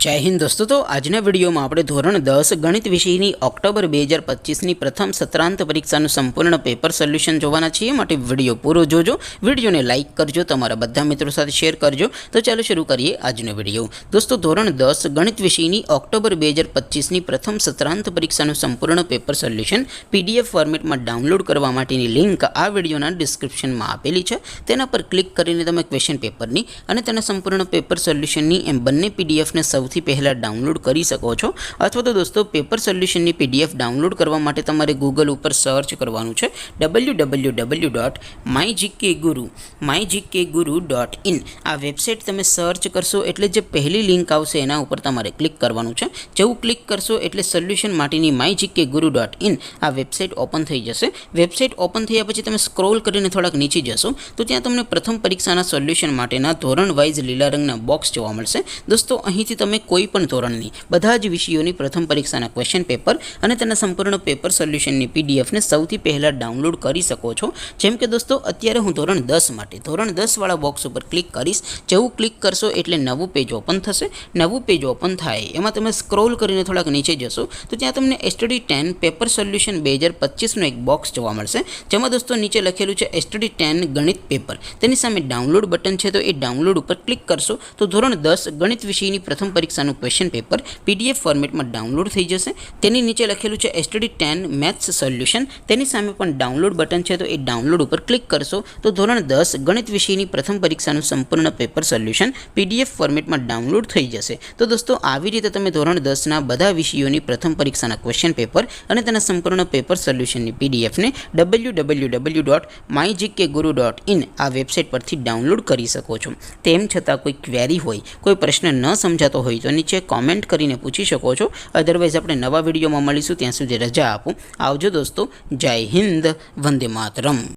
जय हिंद दोस्तों। तो आजना विडियो में આપણે ધોરણ 10 ગણિત વિષયની ઓક્ટોબર 2025ની પ્રથમ સત્રાંત પરીક્ષાનું સંપૂર્ણ પેપર સોલ્યુશન જોવાના છીએ। માટે વિડિયો પૂરો જોજો, વિડિયોને લાઈક કરજો, તમારા બધા મિત્રો સાથે શેર કરજો। તો ચાલો શરૂ કરીએ આજનો વિડિયો। દોસ્તો ધોરણ 10 ગણિત વિષયની ઓક્ટોબર 2025ની પ્રથમ સત્રાંત પરીક્ષાનું સંપૂર્ણ પેપર સોલ્યુશન પીડીએફ ફોર્મેટમાં ડાઉનલોડ કરવા માટેની લિંક આ વિડિયોના ડિસ્ક્રિપ્શનમાં આપેલી છે। તેના પર ક્લિક કરીને તમે ક્વેશ્ચન પેપરની અને તેના સંપૂર્ણ પેપર સોલ્યુશનની એમ બંને પીડીએફને સૌથી પહેલા ડાઉનલોડ કરી શકો છો। અથવા તો દોસ્તો પેપર સોલ્યુશનની પીડીએફ ડાઉનલોડ કરવા માટે તમારે ગૂગલ ઉપર સર્ચ કરવાનું છે www.mygkguru.in। આ વેબસાઇટ તમે સર્ચ કરશો એટલે જે પહેલી લિંક આવશે એના ઉપર તમારે ક્લિક કરવાનું છે। જેવું ક્લિક કરશો એટલે સોલ્યુશન માટેની mygkguru.in આ વેબસાઇટ ઓપન થઈ જશે। વેબસાઇટ ઓપન થયા પછી તમે સ્ક્રોલ કરીને થોડાક નીચે જશો તો ત્યાં તમને પ્રથમ પરીક્ષાના સોલ્યુશન માટેના ધોરણ વાઇઝ લીલા રંગના બોક્સ જોવા મળશે। દોસ્તો અહીંથી તમે કોઈપણ ધોરણની બધા જ વિષયોની પ્રથમ પરીક્ષાના ક્વેશ્ચન પેપર અને તેના સંપૂર્ણ પેપર સોલ્યુશનની પીડીએફને સૌથી પહેલાં ડાઉનલોડ કરી શકો છો। જેમ કે દોસ્તો અત્યારે હું ધોરણ 10 માટે ધોરણ 10 વાળા બોક્સ ઉપર ક્લિક કરીશ। જેવું ક્લિક કરશો એટલે નવું પેજ ઓપન થશે। નવું પેજ ઓપન થાય એમાં તમે સ્ક્રોલ કરીને થોડાક નીચે જશો તો ત્યાં તમને STD 10 પેપર સોલ્યુશન 2025નું એક બોક્સ જોવા મળશે। જેમાં દોસ્તો નીચે લખેલું છે STD 10 ગણિત પેપર, તેની સામે ડાઉનલોડ બટન છે, તો એ ડાઉનલોડ ઉપર ક્લિક કરશો તો ધોરણ 10 ગણિત વિષયની પ્રથમ પરીક્ષાનું ક્વેશ્ચન પેપર પીડીએફ ફોર્મેટમાં ડાઉનલોડ થઈ જશે। તેની નીચે લખેલું છે STD 10 મેથ્સ સોલ્યુશન, તેની સામે પણ ડાઉનલોડ બટન છે, તો એ ડાઉનલોડ ઉપર ક્લિક કરશો તો ધોરણ 10 ગણિત વિષયની પ્રથમ પરીક્ષાનું સંપૂર્ણ પેપર સોલ્યુશન પીડીએફ ફોર્મેટમાં ડાઉનલોડ થઈ જશે। તો દોસ્તો આવી રીતે તમે ધોરણ 10ના બધા વિષયોની પ્રથમ પરીક્ષાના ક્વેશ્ચન પેપર અને તેના સંપૂર્ણ પેપર સોલ્યુશનની પીડીએફને www.mygkguru.in આ વેબસાઇટ પરથી ડાઉનલોડ કરી શકો છો। તેમ છતાં કોઈ ક્વેરી હોય, કોઈ પ્રશ્ન ન સમજાતો હોય તો નીચે કોમેન્ટ કરીને પૂછી શકો છો। અધરવાઇઝ આપણે નવા વિડીયોમાં મળીશું, ત્યાં સુધી રજા આપો। આવજો દોસ્તો, જય હિન્દ, વંદે માતરમ।